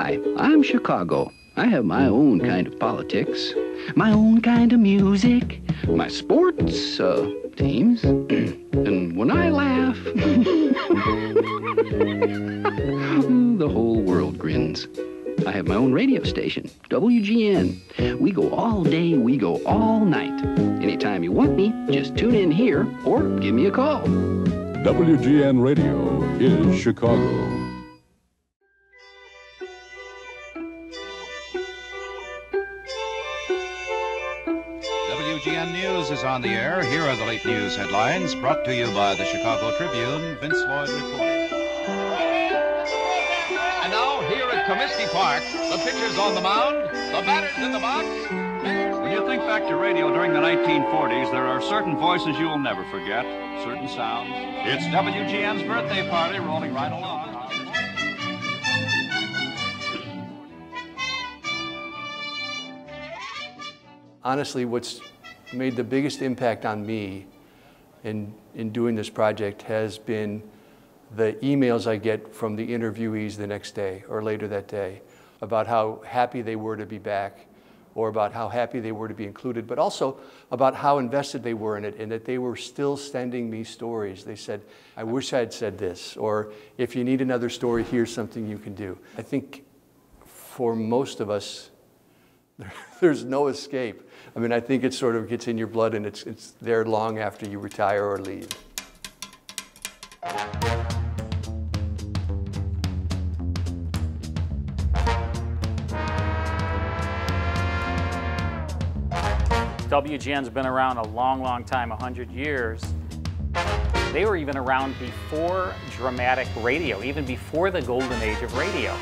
Hi, I'm Chicago. I have my own kind of politics, my own kind of music, my sports teams, and when I laugh, the whole world grins. I have my own radio station, WGN. We go all day, we go all night. Anytime you want me, just tune in here or give me a call. WGN Radio is Chicago. WGN News is on the air. Here are the late news headlines brought to you by the Chicago Tribune. Vince Lloyd reporting. And now, here at Comiskey Park, the pitchers on the mound, the batters in the box. When you think back to radio during the 1940s, there are certain voices you will never forget, certain sounds. It's WGN's birthday party rolling right along. Honestly, what's made the biggest impact on me in doing this project has been the emails I get from the interviewees the next day or later that day about how happy they were to be back, or about how happy they were to be included, but also about how invested they were in it and that they were still sending me stories. They said, I wish I'd said this, or if you need another story, here's something you can do. I think for most of us, there's no escape. I mean, I think it sort of gets in your blood and it's there long after you retire or leave. WGN's been around a long, long time, 100 years. They were even around before dramatic radio, even before the golden age of radio.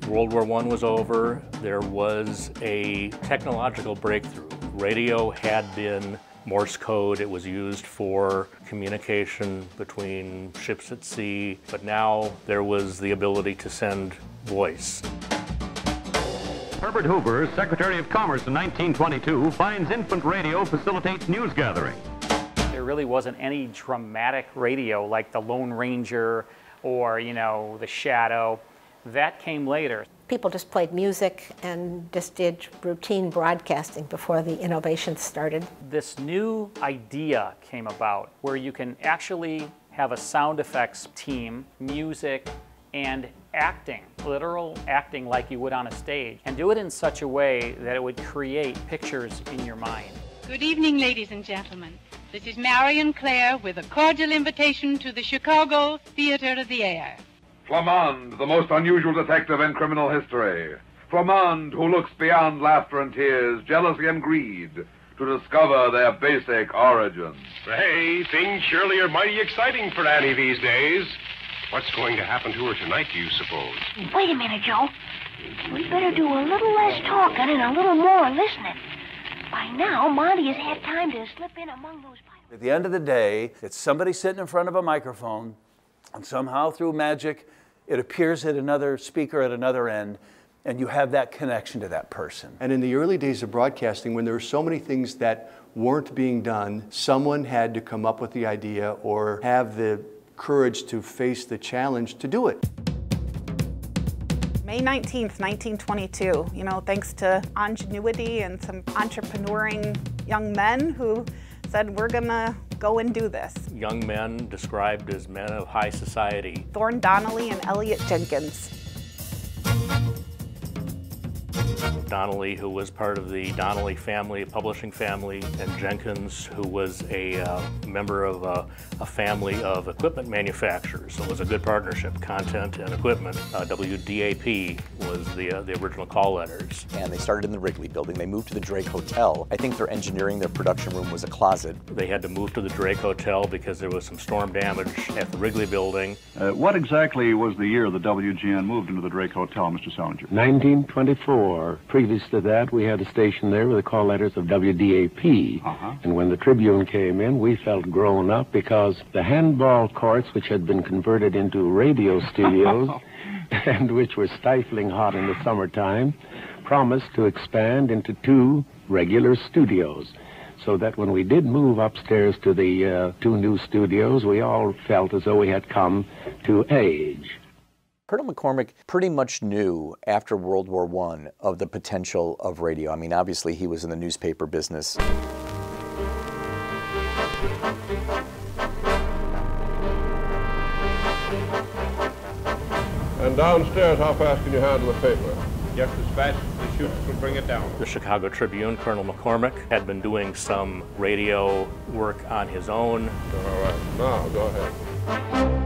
World War I was over. There was a technological breakthrough. Radio had been Morse code. It was used for communication between ships at sea, but now there was the ability to send voice. Herbert Hoover, Secretary of Commerce in 1922, finds infant radio facilitates news gathering. There really wasn't any dramatic radio like the Lone Ranger or, you know, the Shadow. That came later. People just played music and just did routine broadcasting before the innovations started. This new idea came about where you can actually have a sound effects team, music, and acting, literal acting like you would on a stage, and do it in such a way that it would create pictures in your mind. Good evening, ladies and gentlemen. This is Marion Clare with a cordial invitation to the Chicago Theater of the Air. Flamande, the most unusual detective in criminal history. Flamande, who looks beyond laughter and tears, jealousy and greed, to discover their basic origins. Hey, things surely are mighty exciting for Annie these days. What's going to happen to her tonight, do you suppose? Wait a minute, Joe. We'd better do a little less talking and a little more listening. By now, Monty has had time to slip in among those... At the end of the day, it's somebody sitting in front of a microphone, and somehow through magic, it appears at another speaker at another end, and you have that connection to that person. And in the early days of broadcasting, when there were so many things that weren't being done, someone had to come up with the idea or have the courage to face the challenge to do it. May 19th, 1922, you know, thanks to ingenuity and some entrepreneuring young men who said, we're gonna go and do this. Young men described as men of high society. Thorne Donnelly and Elliot Jenkins. Donnelly, who was part of the Donnelly family, publishing family, and Jenkins, who was a member of a family of equipment manufacturers. So it was a good partnership, content and equipment. WDAP was the original call letters. And they started in the Wrigley building. They moved to the Drake Hotel. I think their engineering, their production room was a closet. They had to move to the Drake Hotel because there was some storm damage at the Wrigley building. What exactly was the year the WGN moved into the Drake Hotel, Mr. Salinger? 1924. Previous to that, we had a station there with the call letters of WDAP. And when the Tribune came in, we felt grown up because the handball courts, which had been converted into radio studios and which were stifling hot in the summertime, promised to expand into 2 regular studios. so that when we did move upstairs to the two new studios, we all felt as though we had come to age. Colonel McCormick pretty much knew after World War I of the potential of radio. I mean, obviously he was in the newspaper business. And downstairs, how fast can you handle the paper? Just as fast as the shooters will bring it down. The Chicago Tribune, Colonel McCormick, had been doing some radio work on his own. All right, now go ahead.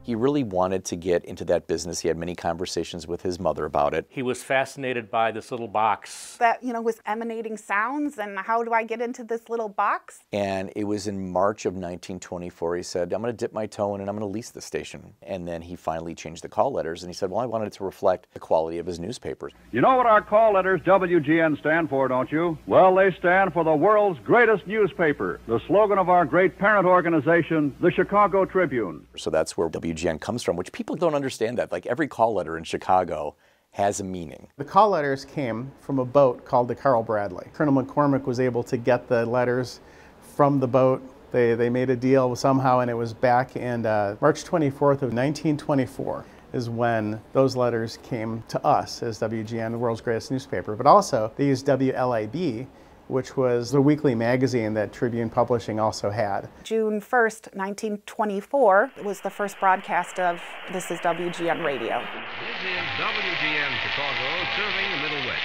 He really wanted to get into that business. He had many conversations with his mother about it. He was fascinated by this little box that, was emanating sounds, and how do I get into this little box? And it was in March of 1924, he said, I'm going to dip my toe in and I'm going to lease the station. And then he finally changed the call letters, and he said, well, I wanted it to reflect the quality of his newspapers. You know what our call letters WGN stand for, don't you? Well, they stand for the world's greatest newspaper, the slogan of our great parent organization, the Chicago Tribune. So that's where WGN comes from, which people don't understand that. Like, every call letter in Chicago has a meaning. The call letters came from a boat called the Carl Bradley. Colonel McCormick was able to get the letters from the boat. They made a deal somehow, and it was back in March 24th of 1924 is when those letters came to us as WGN, the world's greatest newspaper. But also, they used WLAB, which was the weekly magazine that Tribune Publishing also had. June 1st, 1924 was the first broadcast of This is WGN Radio. This is WGN Chicago, serving the Middle West.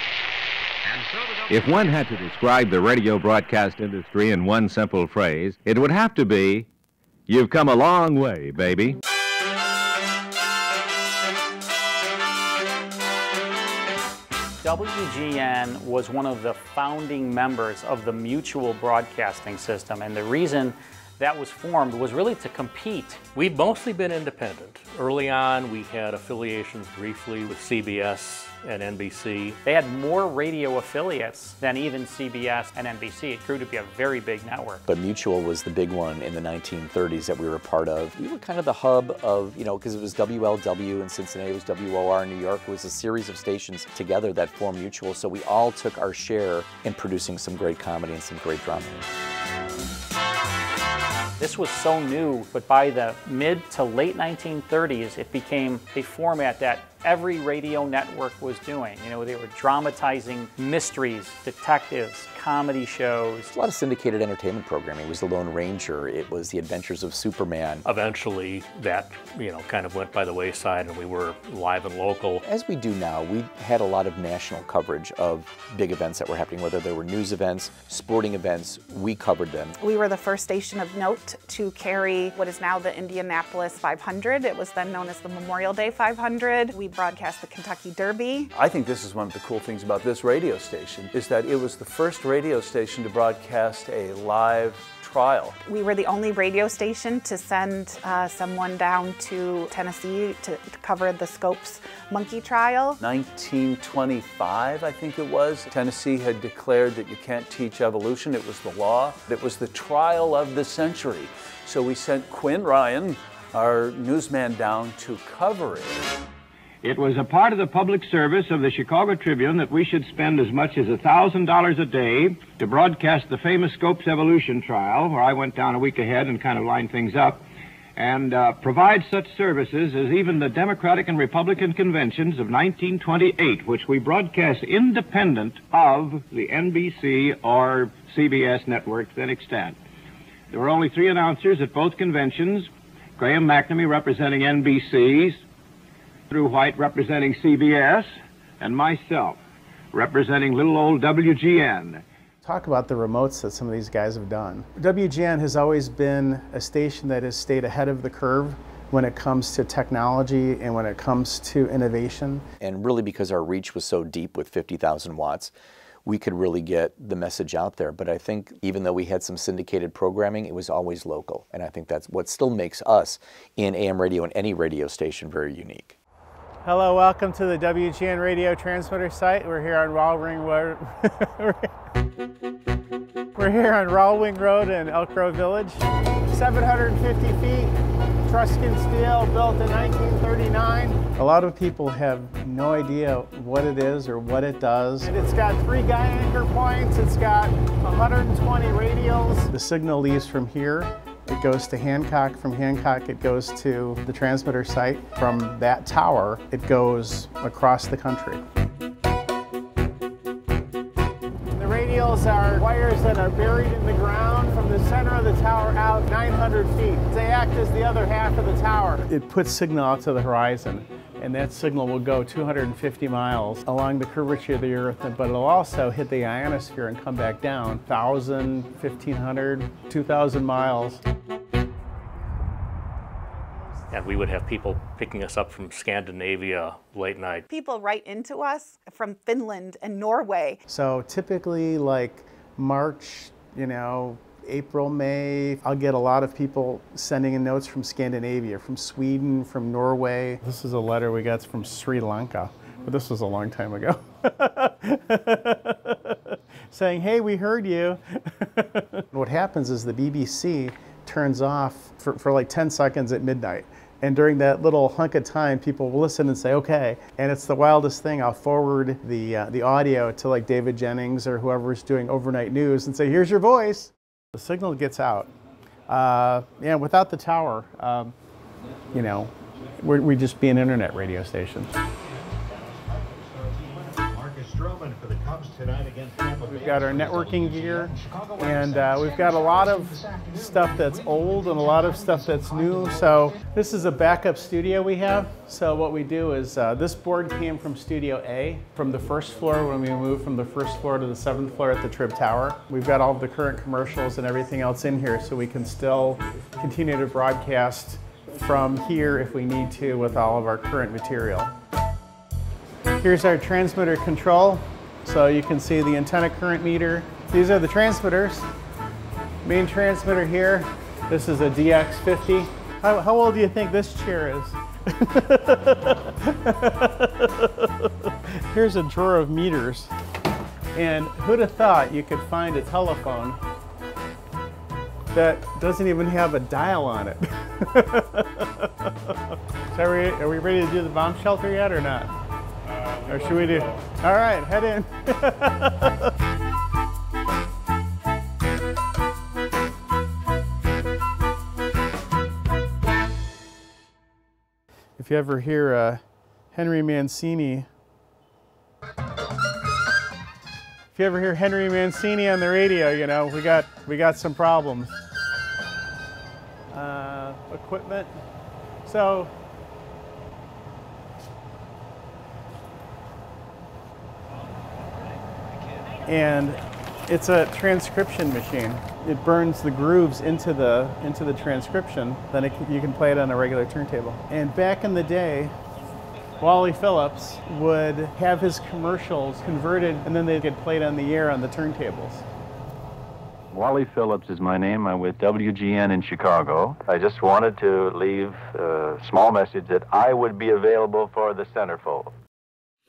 And so if one had to describe the radio broadcast industry in one simple phrase, it would have to be, you've come a long way, baby. WGN was one of the founding members of the mutual broadcasting system, and the reason that was formed was really to compete. We've mostly been independent. Early on, we had affiliations briefly with CBS and NBC. They had more radio affiliates than even CBS and NBC. It grew to be a very big network. But Mutual was the big one in the 1930s that we were a part of. We were kind of the hub of, because it was WLW in Cincinnati, it was WOR in New York. It was a series of stations together that formed Mutual, so we all took our share in producing some great comedy and some great drama. This was so new, but by the mid to late 1930s, it became a format that every radio network was doing. They were dramatizing mysteries, detectives, comedy shows. A lot of syndicated entertainment programming. It was The Lone Ranger. It was The Adventures of Superman. Eventually, that, kind of went by the wayside, and we were live and local. As we do now, we had a lot of national coverage of big events that were happening, whether they were news events, sporting events, we covered them. We were the first station of note to carry what is now the Indianapolis 500. It was then known as the Memorial Day 500. We broadcast the Kentucky Derby. I think this is one of the cool things about this radio station, is that it was the first radio station to broadcast a live trial. We were the only radio station to send someone down to Tennessee to cover the Scopes monkey trial. 1925, I think it was. Tennessee had declared that you can't teach evolution. It was the law. It was the trial of the century. So we sent Quinn Ryan, our newsman, down to cover it. It was a part of the public service of the Chicago Tribune that we should spend as much as $1,000 a day to broadcast the famous Scopes evolution trial, where I went down a week ahead and kind of lined things up, and provide such services as even the Democratic and Republican conventions of 1928, which we broadcast independent of the NBC or CBS networks then extant. There were only 3 announcers at both conventions, Graham McNamee representing NBC's, Drew White representing CBS, and myself representing little old WGN. Talk about the remotes that some of these guys have done. WGN has always been a station that has stayed ahead of the curve when it comes to technology and when it comes to innovation. And really, because our reach was so deep with 50,000 watts, we could really get the message out there. But I think even though we had some syndicated programming, it was always local. And I think that's what still makes us in AM radio and any radio station very unique. Hello, welcome to the WGN Radio transmitter site. We're here on Rawwing Road. We're here on Rawwing Road in Elk Grove Village. 750 feet, Truscan steel, built in 1939. A lot of people have no idea what it is or what it does. And it's got 3 guy anchor points, it's got 120 radials. The signal leaves from here, it goes to Hancock. From Hancock, it goes to the transmitter site. From that tower, it goes across the country. The radials are wires that are buried in the ground from the center of the tower out 900 feet. They act as the other half of the tower. It puts signal out to the horizon, and that signal will go 250 miles along the curvature of the Earth, but it'll also hit the ionosphere and come back down 1,000, 1,500, 2,000 miles. And we would have people picking us up from Scandinavia late night. People write into us from Finland and Norway. So typically like March, April, May, I'll get a lot of people sending in notes from Scandinavia, from Sweden, from Norway. This is a letter we got from Sri Lanka, but this was a long time ago. Saying, hey, we heard you. What happens is the BBC turns off for like 10 seconds at midnight. And during that little hunk of time, people will listen and say, okay. And it's the wildest thing. I'll forward the audio to like David Jennings or whoever's doing overnight news and say, here's your voice. The signal gets out. Without the tower, we'd just be an internet radio station. We've got our networking gear, and we've got a lot of stuff that's old and a lot of stuff that's new. So this is a backup studio we have. So what we do is this board came from Studio A, from the first floor when we moved from the first floor to the 7th floor at the Trib Tower. We've got all of the current commercials and everything else in here, so we can still continue to broadcast from here if we need to with all of our current material. Here's our transmitter control. So you can see the antenna current meter. These are the transmitters. Main transmitter here. This is a DX50. How old do you think this chair is? Here's a drawer of meters. And who'd have thought you could find a telephone that doesn't even have a dial on it? So are we ready to do the bomb shelter yet or not? Or should we do? All right, head in. If you ever hear Henry Mancini, on the radio, we got some problems. Equipment. So. And it's a transcription machine. It burns the grooves into the transcription. Then you can play it on a regular turntable. And back in the day, Wally Phillips would have his commercials converted, and then they get played on the air on the turntables. Wally Phillips is my name. I'm with WGN in Chicago. I just wanted to leave a small message that I would be available for the centerfold.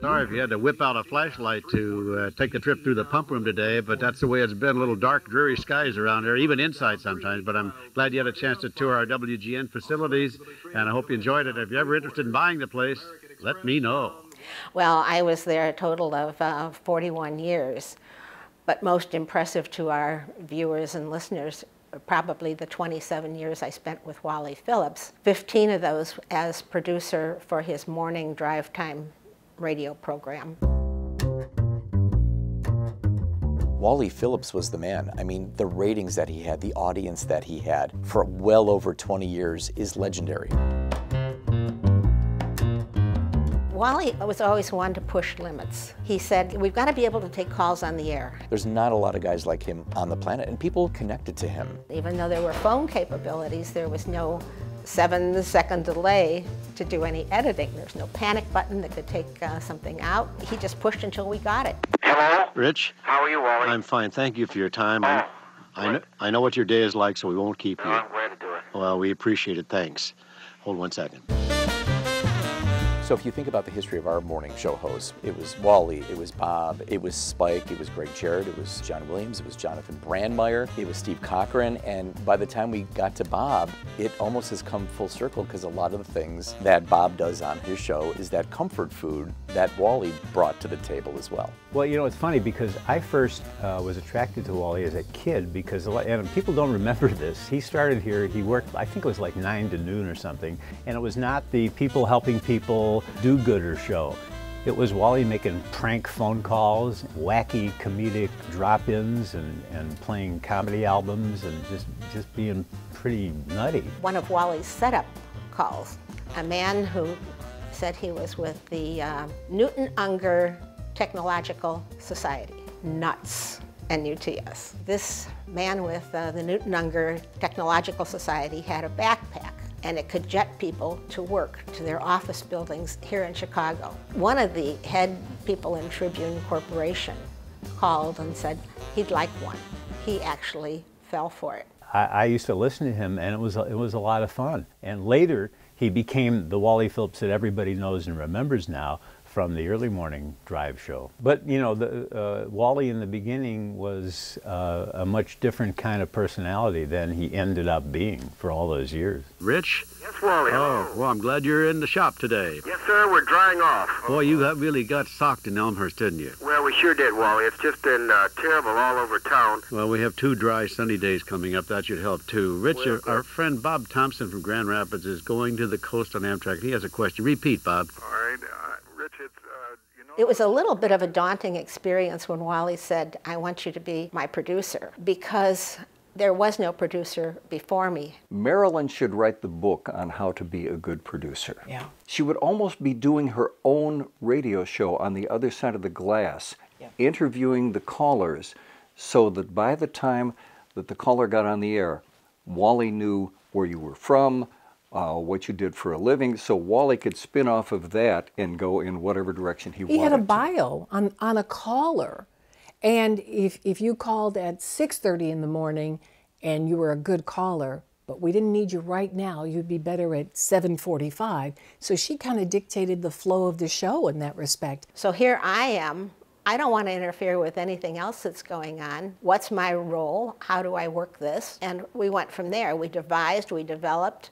Sorry if you had to whip out a flashlight to take a trip through the pump room today, but that's the way it's been. A little dark, dreary skies around here, even inside sometimes. But I'm glad you had a chance to tour our WGN facilities, and I hope you enjoyed it. If you're ever interested in buying the place, let me know. Well, I was there a total of 41 years, but most impressive to our viewers and listeners, probably the 27 years I spent with Wally Phillips, 15 of those as producer for his morning drive time radio program. Wally Phillips was the man. I mean, the ratings that he had, the audience that he had for well over 20 years is legendary. Wally was always one to push limits. He said, we've got to be able to take calls on the air. There's not a lot of guys like him on the planet, and people connected to him. Even though there were phone capabilities, there was no 7-second delay to do any editing. There's no panic button that could take something out. He just pushed until we got it. Hello? Rich? How are you, Wally? I'm fine. Thank you for your time. I know what your day is like, so we won't keep you. I'm glad to do it. Well, we appreciate it. Thanks. Hold 1 second. So if you think about the history of our morning show hosts, it was Wally, it was Bob, it was Spike, it was Greg Jarrett, it was John Williams, it was Jonathan Brandmeier, it was Steve Cochran, and by the time we got to Bob, it almost has come full circle because a lot of the things that Bob does on his show is that comfort food that Wally brought to the table as well. Well, you know, it's funny because I first was attracted to Wally as a kid because, and people don't remember this, he started here, he worked, I think it was like 9 to noon or something, and it was not the people helping people do-gooder show. It was Wally making prank phone calls, wacky comedic drop-ins, and playing comedy albums, and just being pretty nutty. One of Wally's setup calls, a man who said he was with the Newton Unger Technological Society, NUTS, N-U-T-S. This man with the Newton Unger Technological Society had a backpack, and it could jet people to work to their office buildings here in Chicago. One of the head people in Tribune Corporation called and said he'd like one. He actually fell for it. I used to listen to him, and it was a lot of fun. And later, he became the Wally Phillips that everybody knows and remembers now from the early morning drive show. But you know, Wally in the beginning was a much different kind of personality than he ended up being for all those years. Rich? Yes, Wally. Oh, well, I'm glad you're in the shop today. Yes, sir, we're drying off. Boy, you really got socked in Elmhurst, didn't you? Well, we sure did, Wally. It's just been terrible all over town. Well, we have 2 dry sunny days coming up. That should help, too. Rich, our friend Bob Thompson from Grand Rapids is going to the coast on Amtrak. He has a question. Repeat, Bob. All right. Rich, it's, It was a little bit of a daunting experience when Wally said, I want you to be my producer, because there was no producer before me. Marilyn should write the book on how to be a good producer. Yeah. She would almost be doing her own radio show on the other side of the glass, interviewing the callers, so that by the time that the caller got on the air, Wally knew where you were from, what you did for a living, so Wally could spin off of that and go in whatever direction he wanted. He had a bio on a caller. And if you called at 6:30 in the morning and you were a good caller, but we didn't need you right now, you'd be better at 7:45. So she kind of dictated the flow of the show in that respect. So here I am. I don't want to interfere with anything else that's going on. What's my role? How do I work this? And we went from there. We devised, we developed,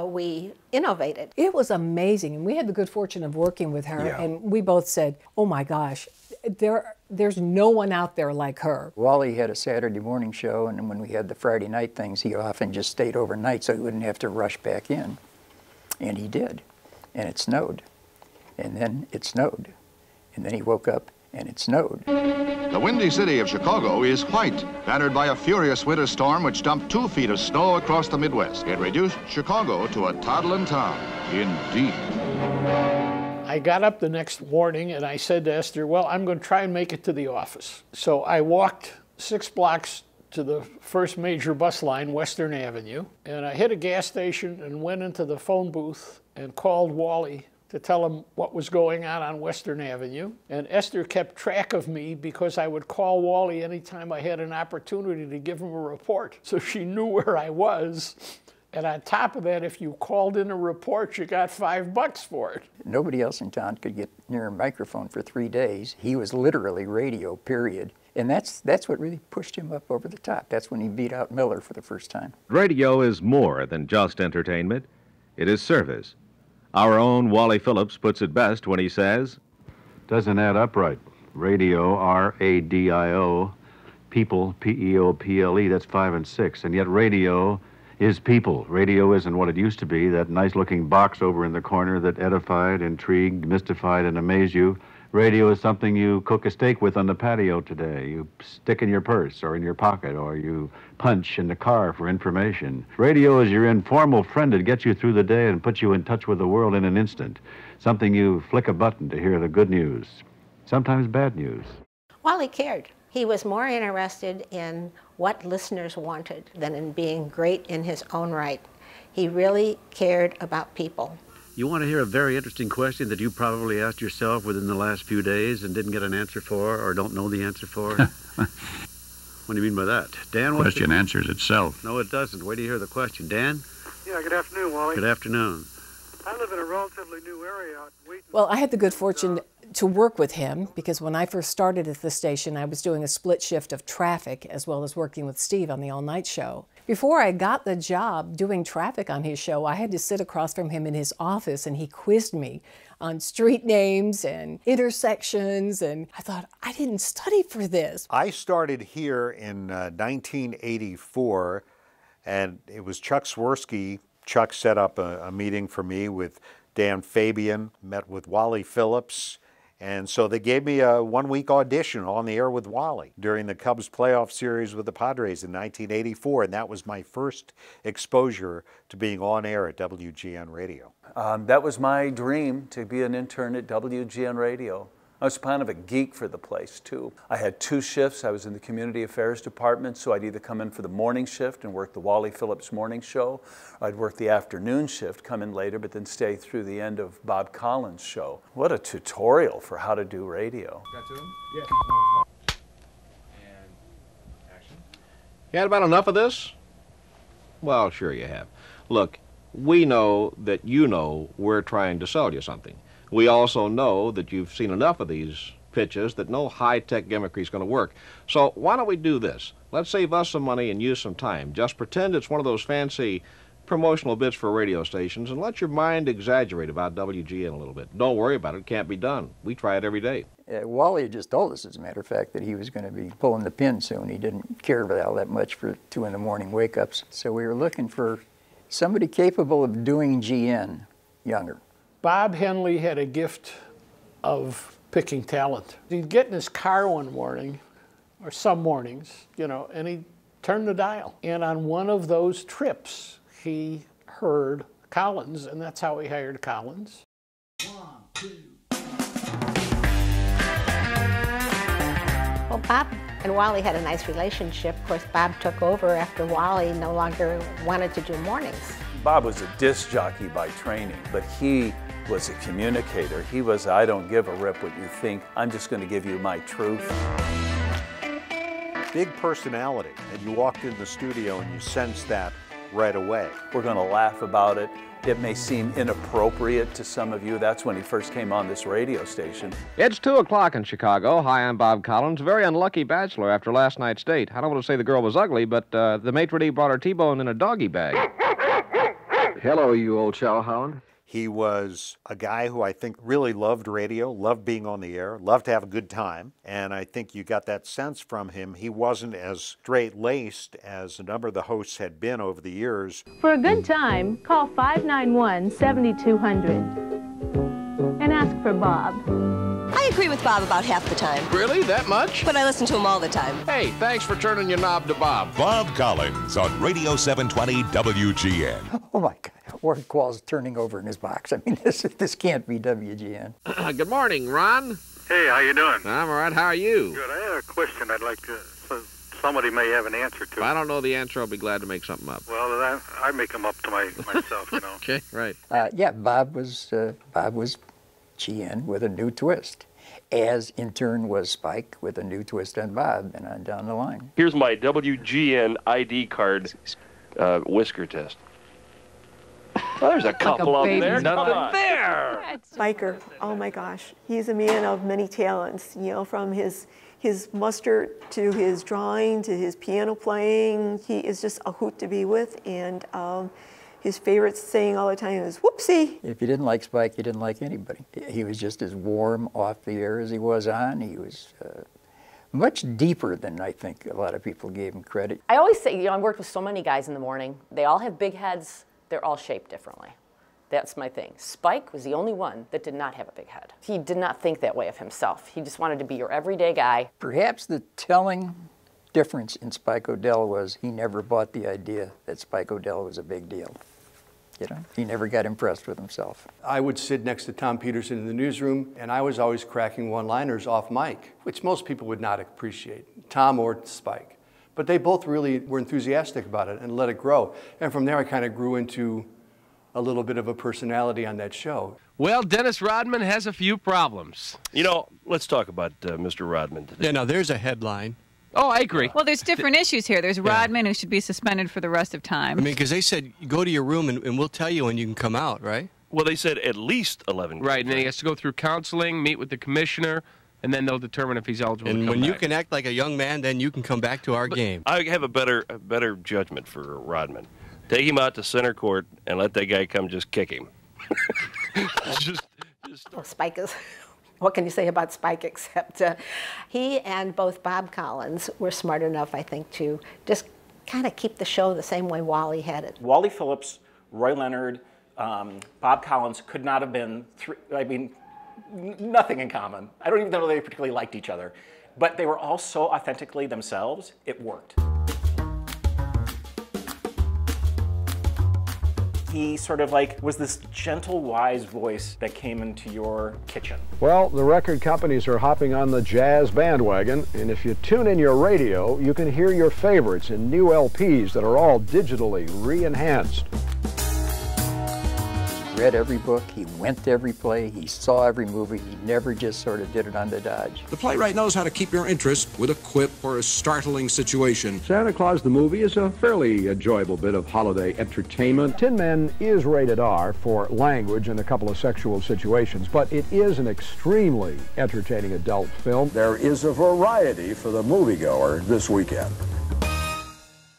we innovated. It was amazing, and we had the good fortune of working with her, and we both said, oh my gosh, there's no one out there like her. Wally had a Saturday morning show, and when we had the Friday night things, he often just stayed overnight so he wouldn't have to rush back in. And he did. And it snowed. And then it snowed. And then he woke up and it snowed. The windy city of Chicago is white, battered by a furious winter storm which dumped 2 feet of snow across the Midwest. It reduced Chicago to a toddling town, indeed. I got up the next morning and I said to Esther, well, I'm going to try and make it to the office. So I walked 6 blocks to the first major bus line, Western Avenue, and I hit a gas station and went into the phone booth and called Wally to tell him what was going on Western Avenue. And Esther kept track of me because I would call Wally anytime I had an opportunity to give him a report. So she knew where I was. And on top of that, if you called in a report, you got $5 for it. Nobody else in town could get near a microphone for 3 days. He was literally radio, period. And that's what really pushed him up over the top. That's when he beat out Miller for the first time. Radio is more than just entertainment. It is service. Our own Wally Phillips puts it best when he says, doesn't add up right. Radio, R-A-D-I-O, people, P-E-O-P-L-E, that's 5 and 6. And yet radio is people. Radio isn't what it used to be, that nice-looking box over in the corner that edified, intrigued, mystified, and amazed you. Radio is something you cook a steak with on the patio today. You stick in your purse or in your pocket, or you punch in the car for information. Radio is your informal friend that gets you through the day and puts you in touch with the world in an instant. Something you flick a button to hear the good news, sometimes bad news. Wally cared. He was more interested in what listeners wanted than in being great in his own right. He really cared about people. You want to hear a very interesting question that you probably asked yourself within the last few days and didn't get an answer for or don't know the answer for? What do you mean by that? Dan? The question answers itself. No, it doesn't. Wait till you hear the question. Dan? Yeah, good afternoon, Wally. Good afternoon. I live in a relatively new area. Well, I had the good fortune to work with him because when I first started at the station, I was doing a split shift of traffic as well as working with Steve on the all-night show. Before I got the job doing traffic on his show, I had to sit across from him in his office and he quizzed me on street names and intersections, and I thought, I didn't study for this. I started here in 1984, and it was Chuck Swirsky. Chuck set up a meeting for me with Dan Fabian, met with Wally Phillips, and so they gave me a one-week audition on the air with Wally during the Cubs playoff series with the Padres in 1984, and that was my first exposure to being on air at WGN Radio. That was my dream, to be an intern at WGN Radio. I was kind of a geek for the place, too. I had 2 shifts. I was in the Community Affairs Department, so I'd either come in for the morning shift and work the Wally Phillips morning show, or I'd work the afternoon shift, come in later, but then stay through the end of Bob Collins' show. What a tutorial for how to do radio. Got to him? Yeah. And action. You had about enough of this? Well, sure you have. Look, we know that you know we're trying to sell you something. We also know that you've seen enough of these pitches that no high-tech gimmickry is going to work. So why don't we do this? Let's save us some money and use some time. Just pretend it's one of those fancy promotional bits for radio stations and let your mind exaggerate about WGN a little bit. Don't worry about it. It can't be done. We try it every day. Wally just told us, as a matter of fact, that he was going to be pulling the pin soon. He didn't care all that much for 2 in the morning wake-ups. So we were looking for somebody capable of doing GN younger. Bob Henley had a gift of picking talent. He'd get in his car one morning, or some mornings, you know, and he'd turn the dial. And on one of those trips, he heard Collins, and that's how he hired Collins. 1, 2. Well, Bob and Wally had a nice relationship. Of course, Bob took over after Wally no longer wanted to do mornings. Bob was a disc jockey by training, but he was a communicator. He was, I don't give a rip what you think, I'm just going to give you my truth. Big personality, and you walked in the studio and you sensed that right away. We're going to laugh about it. It may seem inappropriate to some of you. That's when he first came on this radio station. It's 2 o'clock in Chicago. Hi, I'm Bob Collins. Very unlucky bachelor after last night's date. I don't want to say the girl was ugly, but the maitre d' brought her T-bone in a doggy bag. Hello, you old chowhound. He was a guy who I think really loved radio, loved being on the air, loved to have a good time, and I think you got that sense from him. He wasn't as straight-laced as a number of the hosts had been over the years. For a good time, call 591-7200 and ask for Bob. I agree with Bob about half the time. Really? That much? But I listen to him all the time. Hey, thanks for turning your knob to Bob. Bob Collins on Radio 720 WGN. Oh, my God. Ward Quall's turning over in his box. I mean, this can't be WGN. Good morning, Ron. Hey, how you doing? I'm all right. How are you? Good. I had a question I'd like to, somebody may have an answer to. If I don't know the answer, I'll be glad to make something up. Well, I make them up to myself, you know. Okay, right. Yeah, Bob was GN with a new twist, as in turn was Spike with a new twist on Bob, and on down the line. Here's my WGN ID card whisker test. Well, there's a couple up there. Nothing there. Spiker, oh my gosh, he's a man of many talents. You know, from his muster to his drawing to his piano playing, he is just a hoot to be with. And his favorite saying all the time is "whoopsie." If you didn't like Spike, you didn't like anybody. He was just as warm off the air as he was on. He was much deeper than I think a lot of people gave him credit. I always say, you know, I worked with so many guys in the morning. They all have big heads. They're all shaped differently. That's my thing. Spike was the only one that did not have a big head. He did not think that way of himself. He just wanted to be your everyday guy. Perhaps the telling difference in Spike O'Dell was he never bought the idea that Spike O'Dell was a big deal. You know, he never got impressed with himself. I would sit next to Tom Peterson in the newsroom, and I was always cracking one-liners off mic, which most people would not appreciate, Tom or Spike. But they both really were enthusiastic about it and let it grow. And from there, I kind of grew into a little bit of a personality on that show. Well, Dennis Rodman has a few problems. You know, let's talk about Mr. Rodman today. Yeah, now there's a headline. Oh, I agree. Well, there's different issues here. There's Rodman, who should be suspended for the rest of time. I mean, because they said, go to your room and we'll tell you when you can come out, right? Well, they said at least 11 games. Right, and then he has to go through counseling, meet with the commissioner, and then they'll determine if he's eligible to And come when back. you can act like a young man, then you can come back to our game. I have a better judgment for Rodman. Take him out to center court and let that guy come just kick him. Well, Spike is, what can you say about Spike except he and both Bob Collins were smart enough, I think, to just kind of keep the show the same way Wally had it. Wally Phillips, Roy Leonard, Bob Collins could not have been, nothing in common. I don't even know they particularly liked each other. But they were all so authentically themselves, it worked. He sort of was this gentle, wise voice that came into your kitchen. Well, the record companies are hopping on the jazz bandwagon, and if you tune in your radio, you can hear your favorites in new LPs that are all digitally re-enhanced. He read every book, he went to every play, he saw every movie, he never just sort of did it on the dodge. The playwright knows how to keep your interest with a quip or a startling situation. Santa Claus the movie is a fairly enjoyable bit of holiday entertainment. Tin Man is rated R for language and a couple of sexual situations, but it is an extremely entertaining adult film. There is a variety for the moviegoer this weekend.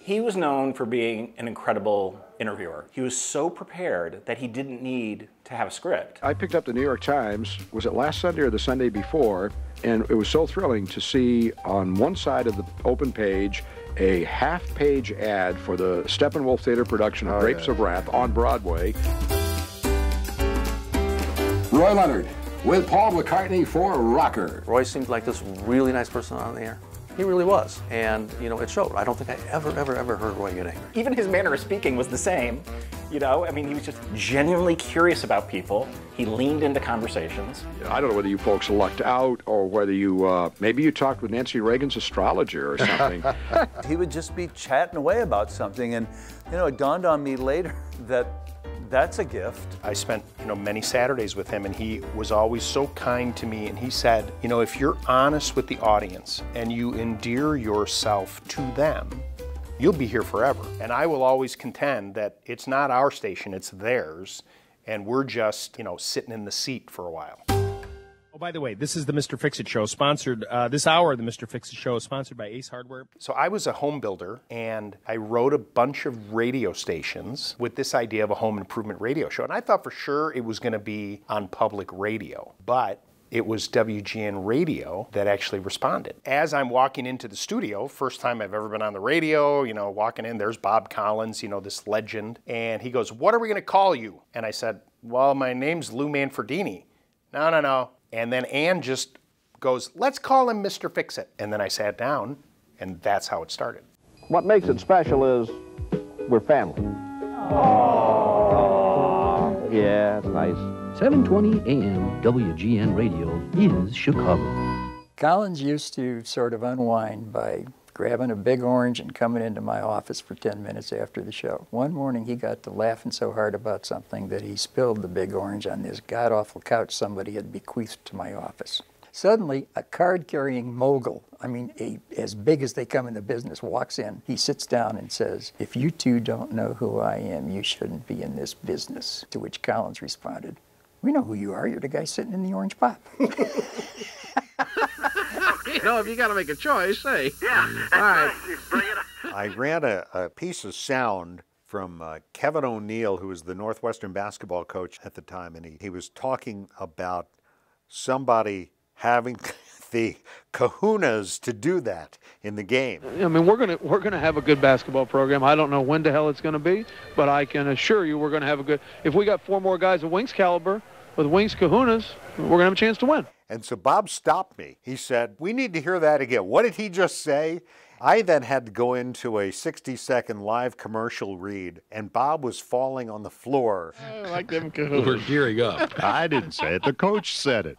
He was known for being an incredible interviewer. He was so prepared that he didn't need to have a script. I picked up the New York Times, was it last Sunday or the Sunday before, and it was so thrilling to see on one side of the open page a half-page ad for the Steppenwolf Theater production of Grapes of Wrath on Broadway. Roy Leonard with Paul McCartney for Rocker. Roy seemed like this really nice person on the air. He really was, and it showed. I don't think I ever heard Roy get angry. Even his manner of speaking was the same. He was just genuinely curious about people. He leaned into conversations. I don't know whether you folks lucked out or whether you, maybe you talked with Nancy Reagan's astrologer or something. He would just be chatting away about something, and it dawned on me later that that's a gift. I spent, many Saturdays with him, and he was always so kind to me, and he said, if you're honest with the audience and you endear yourself to them, you'll be here forever. And I will always contend that it's not our station, it's theirs, and we're just, sitting in the seat for a while. Oh, by the way, this is the Mr. Fix-It Show, sponsored, this hour of the Mr. Fix-It Show is sponsored by Ace Hardware. So I was a home builder, and I wrote a bunch of radio stations with this idea of a home improvement radio show. And I thought for sure it was going to be on public radio, but it was WGN Radio that actually responded. As I'm walking into the studio, first time I've ever been on the radio, walking in, there's Bob Collins, this legend, and he goes, "What are we going to call you?" And I said, "Well, my name's Lou Manfredini." No. And then Ann just goes, "Let's call him Mr. Fix-It." And then I sat down, and that's how it started. What makes it special is we're family. Aww. Yeah, it's nice. 720 AM WGN Radio is Chicago. Collins used to sort of unwind by grabbing a big orange and coming into my office for 10 minutes after the show. One morning he got to laughing so hard about something that he spilled the big orange on this god-awful couch somebody had bequeathed to my office. Suddenly, a card-carrying mogul, as big as they come in the business, walks in. He sits down and says, "If you two don't know who I am, you shouldn't be in this business." To which Collins responded, "We know who you are. You're the guy sitting in the orange pop." If you got to make a choice, hey. Yeah. All right. I ran a piece of sound from Kevin O'Neill, who was the Northwestern basketball coach at the time, and he was talking about somebody having the kahunas to do that in the game. We're gonna have a good basketball program. I don't know when the hell it's going to be, but I can assure you we're going to have a good. If we got 4 more guys of Wings caliber with Wings kahunas, we're going to have a chance to win. And so Bob stopped me. He said, "We need to hear that again. What did he just say?" I then had to go into a 60-second live commercial read, and Bob was falling on the floor. I like them kahunas. We're gearing up. I didn't say it. The coach said it.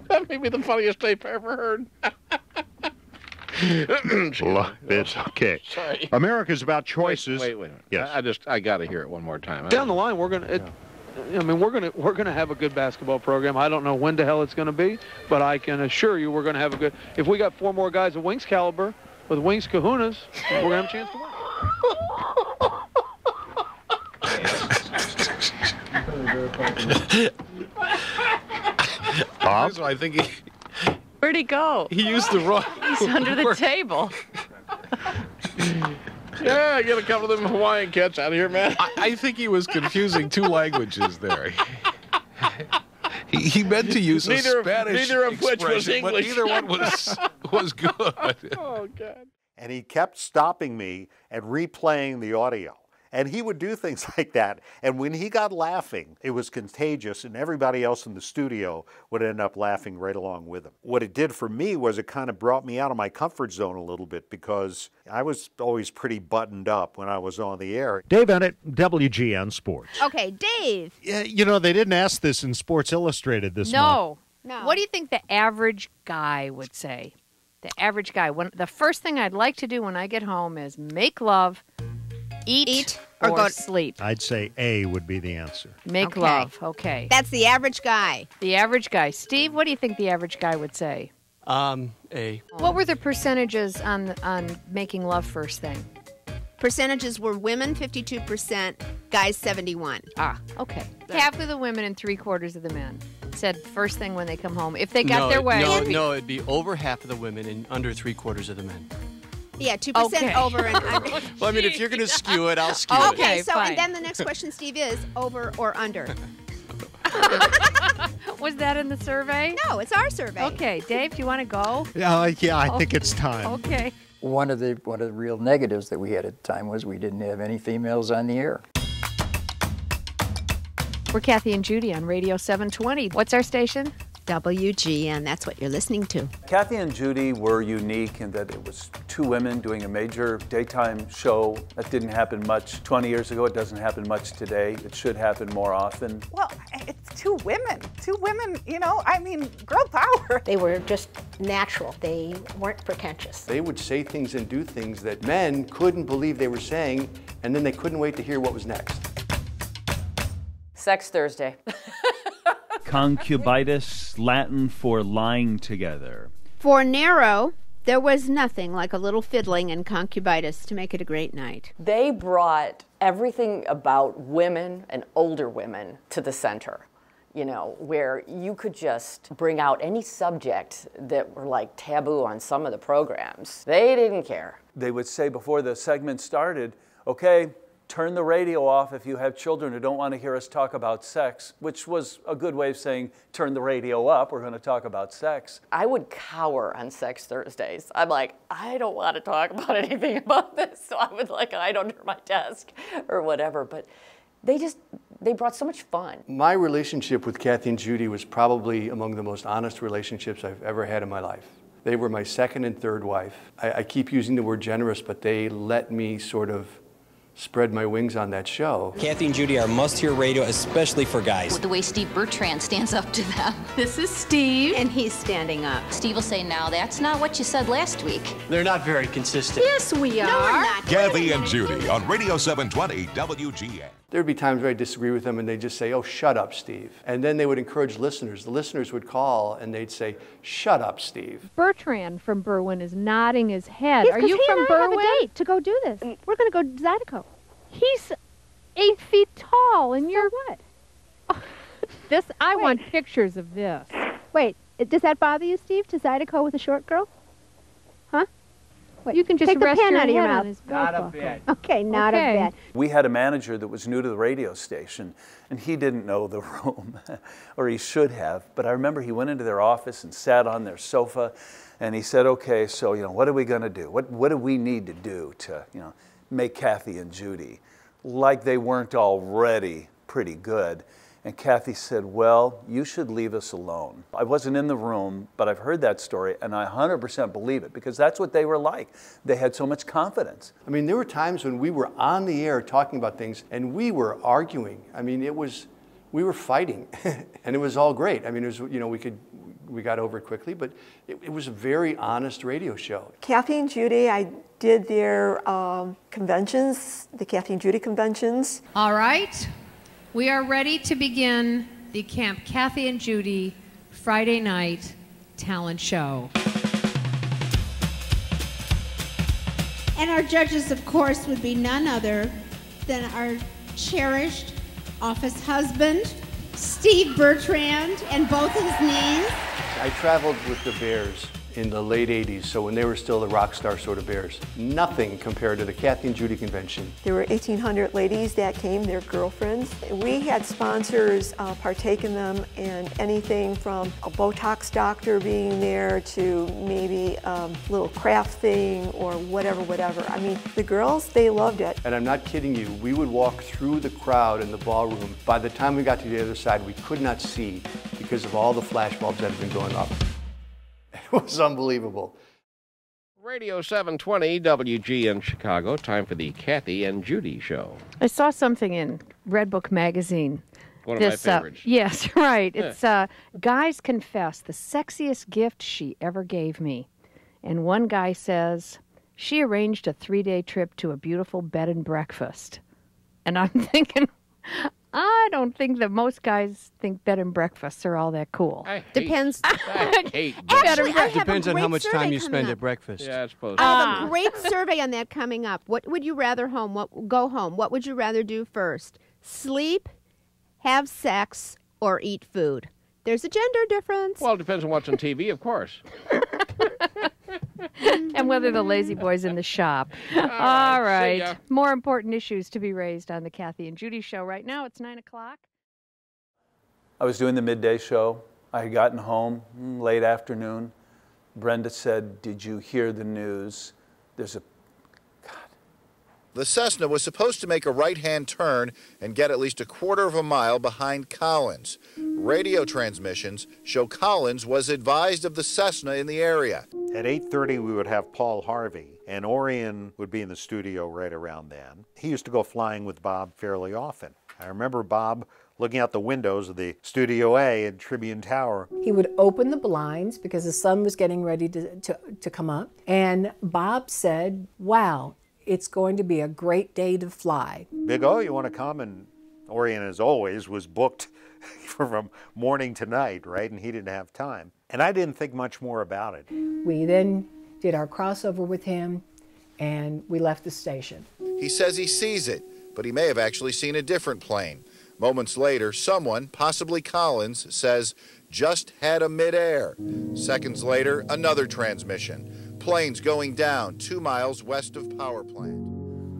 That may be the funniest tape I ever heard. It's okay. Sorry. America's about choices. Wait. Yes. I got to hear it one more time. Down the line, we're gonna have a good basketball program. I don't know when the hell it's going to be, but I can assure you we're going to have a good. If we got 4 more guys of Wings caliber with Wings kahunas, we're going to have a chance to win. Bob? So I think he... Where'd he go? He used the wrong... He's under the table. Yeah, get a couple of them Hawaiian cats out of here, man. I think he was confusing two languages there. He meant to use a Spanish neither of which was expression, but English. neither one was good. Oh, God. And he kept stopping me and replaying the audio. And he would do things like that. And when he got laughing, it was contagious, and everybody else in the studio would end up laughing right along with him. What it did for me was it kind of brought me out of my comfort zone a little bit, because I was always pretty buttoned up when I was on the air. Dave Bennett, WGN Sports. Okay, Dave. Yeah, you know, they didn't ask this in Sports Illustrated this month. No. What do you think the average guy would say? The average guy. The first thing I'd like to do when I get home is make love, eat or go sleep. I'd say A would be the answer. Make love. Okay. That's the average guy. The average guy. Steve, what do you think the average guy would say? A. What were the percentages on making love first thing? Percentages were women 52%, guys 71. Ah, okay. Half of the women and 3/4 of the men said first thing when they come home, if they got their way. No, it'd be over half of the women and under 3/4 of the men. Yeah, 2% over and under. Well, I mean, if you're going to skew it, I'll skew it. Okay, so fine. and then the next question, Steve, is over or under? Was that in the survey? No, it's our survey. Okay, Dave, do you want to go? Yeah, I think it's time. Okay. One of the real negatives that we had at the time was we didn't have any females on the air. We're Kathy and Judy on Radio 720. What's our station? WGN. That's what you're listening to. Kathy and Judy were unique in that it was two women doing a major daytime show. That didn't happen much 20 years ago. It doesn't happen much today. It should happen more often. Well, it's two women. Two women, you know, I mean, girl power. They were just natural. They weren't pretentious. They would say things and do things that men couldn't believe they were saying, and then they couldn't wait to hear what was next. Sex Thursday. Concubitus, Latin for lying together. For Nero, there was nothing like a little fiddling and concubitus to make it a great night. They brought everything about women and older women to the center, you know, where you could just bring out any subject that were like taboo on some of the programs. They didn't care. They would say before the segment started, okay, turn the radio off if you have children who don't want to hear us talk about sex, which was a good way of saying, turn the radio up, we're going to talk about sex. I would cower on Sex Thursdays. I'm like, I don't want to talk about anything about this, so I would like hide under my desk or whatever, but they brought so much fun. My relationship with Kathy and Judy was probably among the most honest relationships I've ever had in my life. They were my second and third wife. I keep using the word generous, but they let me sort of spread my wings on that show. Kathy and Judy are must-hear radio, especially for guys. The way Steve Bertrand stands up to them. This is Steve, and he's standing up. Steve will say, now that's not what you said last week. They're not very consistent. Yes, we are. No, we're not. Kathy and Judy on Radio 720 WGN. There'd be times where I'd disagree with them and they'd just say, oh, shut up, Steve. And then they would encourage listeners. The listeners would call and they'd say, shut up, Steve. Bertrand from Berwyn is nodding his head. Yes, are you from I Berwyn? have a date to go do this. We're going to go to Zydeco. He's 8 feet tall, and you're what? Oh, I want pictures of this. Wait, does that bother you, Steve, to Zydeco with a short girl? Huh? Wait, you can just take the rest pen your out of your head on mouth. his Not belt a buckle. bit. Okay, not a bit. We had a manager that was new to the radio station, and he didn't know the room, or he should have. But I remember he went into their office and sat on their sofa, and he said, okay, so, you know, what are we going to do? What do we need to do to, you know, make Kathy and Judy like they weren't already pretty good? And Kathy said, well, you should leave us alone. I wasn't in the room, but I've heard that story, and I 100% believe it, because that's what they were like. They had so much confidence. I mean, there were times when we were on the air talking about things, and we were arguing. I mean, we were fighting, and it was all great. I mean, it was, you know, we got over it quickly, but it was a very honest radio show. Kathy and Judy, I did their conventions, the Kathy and Judy conventions. All right, we are ready to begin the Camp Kathy and Judy Friday night talent show. And our judges, of course, would be none other than our cherished office husband, Steve Bertrand and both his knees. I traveled with the Bears in the late 80s, so when they were still the rock star sort of Bears. Nothing compared to the Kathy and Judy convention. There were 1,800 ladies that came, their girlfriends. We had sponsors partake in them, and anything from a Botox doctor being there to maybe a little craft thing or whatever. I mean, the girls, they loved it. And I'm not kidding you, we would walk through the crowd in the ballroom. By the time we got to the other side, we could not see because of all the flash bulbs that had been going up. It was unbelievable. Radio 720 WGN Chicago. Time for the Kathy and Judy Show. I saw something in Redbook magazine. One of my favorites. Yes, right. It's guys confess the sexiest gift she ever gave me. And one guy says, she arranged a 3-day trip to a beautiful bed and breakfast. And I'm thinking, I don't think that most guys think bed and breakfasts are all that cool. Depends. I hate Actually, I have Depends a on how great much survey time you coming spend up. at breakfast. Yeah, I suppose. I have a great survey on that coming up. What would you rather go home? What would you rather do first? Sleep, have sex, or eat food? There's a gender difference. Well, it depends on what's on TV, of course. And whether the lazy boy's in the shop. All See right. ya. More important issues to be raised on the Kathy and Judy Show. Right now, it's 9 o'clock. I was doing the midday show. I had gotten home late afternoon. Brenda said, "Did you hear the news? There's a..." The Cessna was supposed to make a right-hand turn and get at least a quarter of a mile behind Collins. Radio transmissions show Collins was advised of the Cessna in the area. At 8:30, we would have Paul Harvey, and Orion would be in the studio right around then. He used to go flying with Bob fairly often. I remember Bob looking out the windows of the Studio A in Tribune Tower. He would open the blinds because the sun was getting ready to come up, and Bob said, "Wow, it's going to be a great day to fly." Big O, you want to come? And Orion, as always, was booked from morning to night, right? And he didn't have time. And I didn't think much more about it. We then did our crossover with him, and we left the station. He says he sees it, but he may have actually seen a different plane. Moments later, someone, possibly Collins, says, "Just had a midair." Seconds later, another transmission. Planes going down 2 miles west of power plant.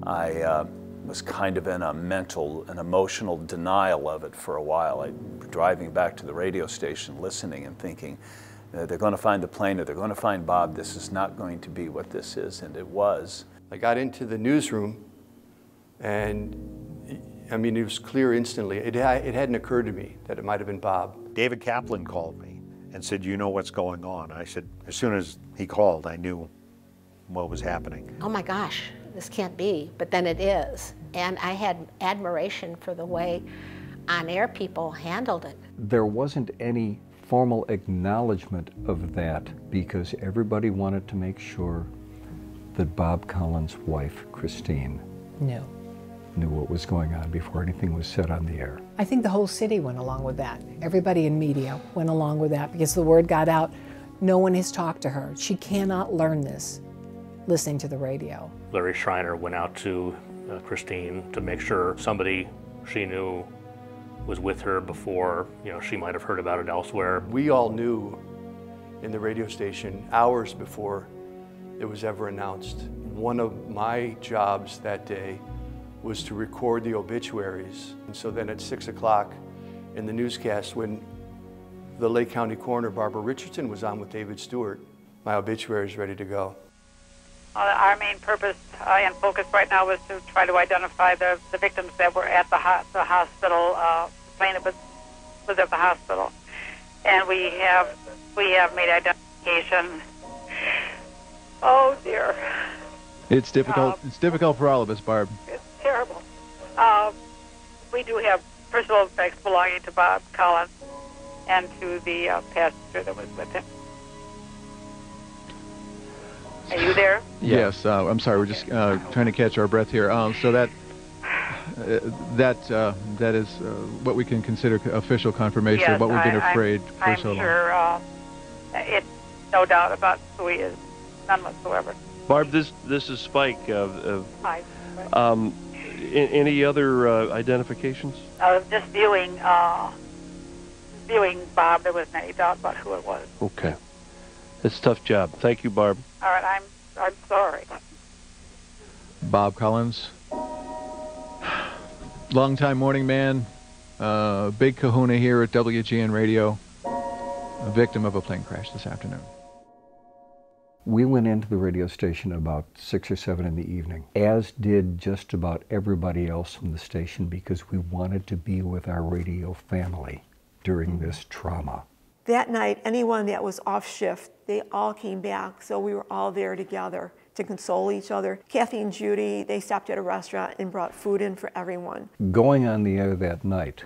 I was kind of in a mental and emotional denial of it for a while. I was driving back to the radio station, listening and thinking, they're going to find the plane or they're going to find Bob. This is not going to be what this is, and it was. I got into the newsroom, and I mean, it was clear instantly. It hadn't occurred to me that it might have been Bob. David Kaplan called me and said, "You know what's going on?" I said, as soon as he called, I knew what was happening. Oh my gosh, this can't be, but then it is. And I had admiration for the way on-air people handled it. There wasn't any formal acknowledgement of that because everybody wanted to make sure that Bob Collins' wife, Christine, knew what was going on before anything was said on the air. I think the whole city went along with that. Everybody in media went along with that because the word got out. No one has talked to her. She cannot learn this listening to the radio. Larry Schreiner went out to Christine to make sure somebody she knew was with her before, she might have heard about it elsewhere. We all knew in the radio station hours before it was ever announced. One of my jobs that day was to record the obituaries. And so then at 6 o'clock in the newscast, when the Lake County coroner, Barbara Richardson, was on with David Stewart, my obituary is ready to go. Our main purpose and focus right now was to try to identify the victims that were at the hospital. The plaintiff was at the hospital, and we have made identification. Oh dear. It's difficult. It's difficult for all of us, Barb. It's terrible. We do have personal effects belonging to Bob Collins and to the passenger that was with him. Are you there? Yes. I'm sorry. We're just trying to catch our breath here. So that is what we can consider official confirmation Yes, of what we've been afraid for so long. I'm sure it's no doubt about who he is. None whatsoever. Barb, this is Spike. Hi. Any other identifications? I was just viewing viewing Bob, there wasn't any doubt about who it was. Okay. It's a tough job. Thank you, Barb. All right, I'm sorry. Bob Collins, longtime morning man, big kahuna here at WGN Radio, a victim of a plane crash this afternoon. We went into the radio station about 6 or 7 in the evening, as did just about everybody else from the station, because we wanted to be with our radio family during this trauma. That night, anyone that was off shift, they all came back, so we were all there together to console each other. Kathy and Judy, they stopped at a restaurant and brought food in for everyone. Going on the air that night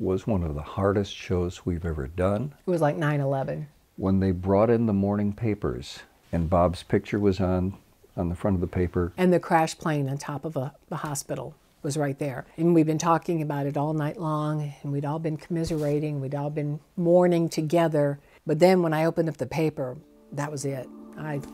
was one of the hardest shows we've ever done. It was like 9/11. When they brought in the morning papers, and Bob's picture was on the front of the paper. And the crash plane on top of the hospital was right there. And we've been talking about it all night long, and we'd all been commiserating, we'd all been mourning together. But then when I opened up the paper, that was it. I'd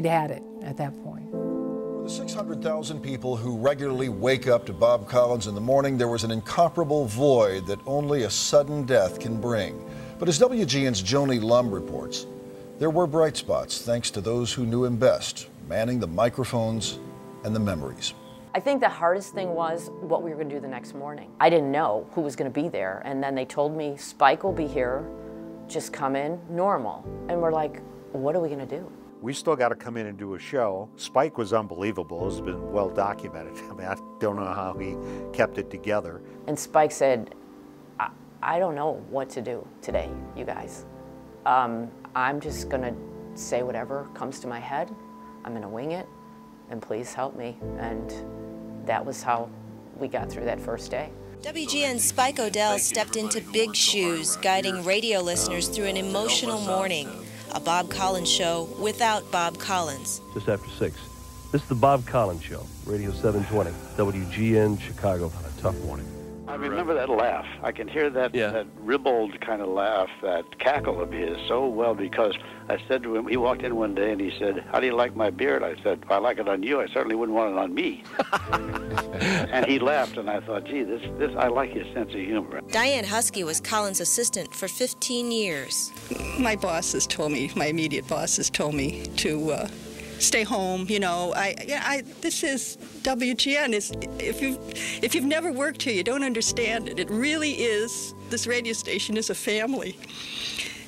had it at that point. For the 600,000 people who regularly wake up to Bob Collins in the morning, there was an incomparable void that only a sudden death can bring. But as WGN's Joni Lum reports, there were bright spots thanks to those who knew him best, manning the microphones and the memories. I think the hardest thing was what we were going to do the next morning. I didn't know who was going to be there, and then they told me, Spike will be here, just come in normal. And we're like, what are we going to do? We still got to come in and do a show. Spike was unbelievable. It's been well documented. I mean, I don't know how he kept it together. And Spike said, I don't know what to do today, you guys. I'm just going to say whatever comes to my head. I'm going to wing it, and please help me. And that was how we got through that first day. WGN's Spike O'Dell stepped into big shoes, guiding radio listeners through an emotional morning. A Bob Collins show without Bob Collins. Just after 6. This is the Bob Collins Show, Radio 720, WGN Chicago, on a tough morning. I remember that laugh. I can hear that ribald kind of laugh, that cackle of his so well, because I said to him, he walked in one day and he said, how do you like my beard? I said, I like it on you. I certainly wouldn't want it on me. And he laughed, and I thought, gee, this I like his sense of humor. Diane Husky was Collins' assistant for 15 years. My bosses told me, my immediate bosses told me to stay home. You know, this is WGN. If you've never worked here, you don't understand it. It really is. This radio station is a family,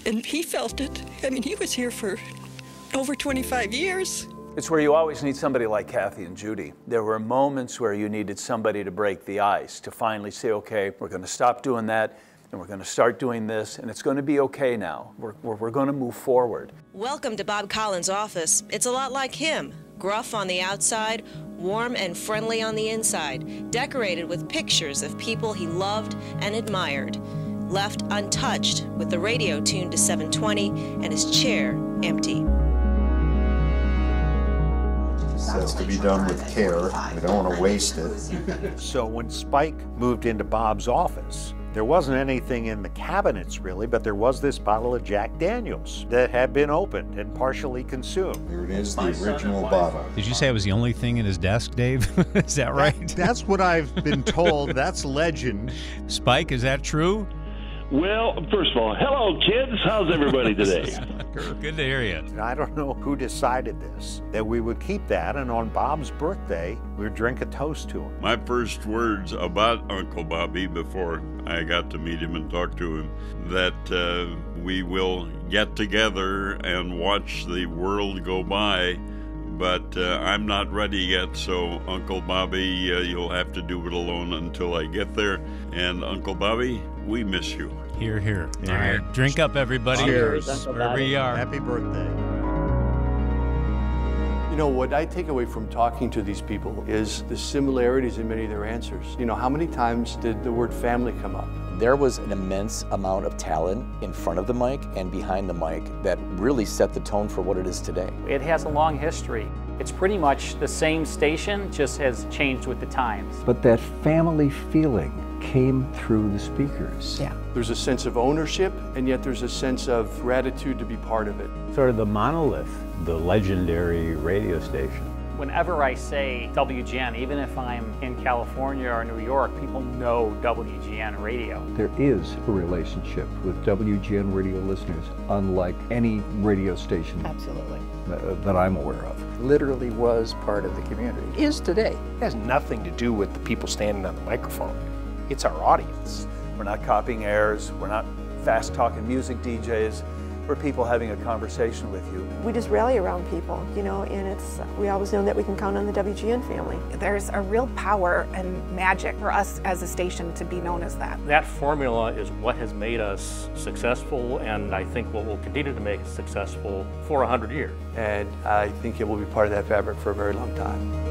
and he felt it. I mean, he was here for over 25 years. It's where you always need somebody like Kathy and Judy. There were moments where you needed somebody to break the ice, to finally say, okay, we're going to stop doing that, and we're going to start doing this, and it's going to be okay now. We're going to move forward. Welcome to Bob Collins' office. It's a lot like him. Gruff on the outside, warm and friendly on the inside, decorated with pictures of people he loved and admired. Left untouched with the radio tuned to 720 and his chair empty. That's to be done with care. We don't want to waste it. So when Spike moved into Bob's office, there wasn't anything in the cabinets really, but there was this bottle of Jack Daniels that had been opened and partially consumed. There it is, the original bottle. Did you say it was the only thing in his desk, Dave? Is that right? That's what I've been told. That's legend. Spike, is that true? Well, first of all, hello, kids. How's everybody today? Good to hear you. I don't know who decided this, that we would keep that, and on Bob's birthday, we would drink a toast to him. My first words about Uncle Bobby before I got to meet him and talk to him, that we will get together and watch the world go by, but I'm not ready yet, so Uncle Bobby, you'll have to do it alone until I get there. And Uncle Bobby, we miss you. Hear, hear. All right, drink up, everybody. Cheers. Wherever you are. Happy birthday. You know, what I take away from talking to these people is the similarities in many of their answers. You know, how many times did the word family come up? There was an immense amount of talent in front of the mic and behind the mic that really set the tone for what it is today. It has a long history. It's pretty much the same station, just has changed with the times. But that family feeling came through the speakers. Yeah. There's a sense of ownership, and yet there's a sense of gratitude to be part of it. Sort of the monolith, the legendary radio station. Whenever I say WGN, even if I'm in California or New York, people know WGN Radio. There is a relationship with WGN Radio listeners unlike any radio station Absolutely. That I'm aware of. Literally was part of the community. Is today. It has nothing to do with the people standing on the microphone. It's our audience. We're not copying airs. We're not fast-talking music DJs. We're people having a conversation with you. We just rally around people, you know, and we always know that we can count on the WGN family. There's a real power and magic for us as a station to be known as that. That formula is what has made us successful, and I think what will continue to make us successful for 100 years. And I think it will be part of that fabric for a very long time.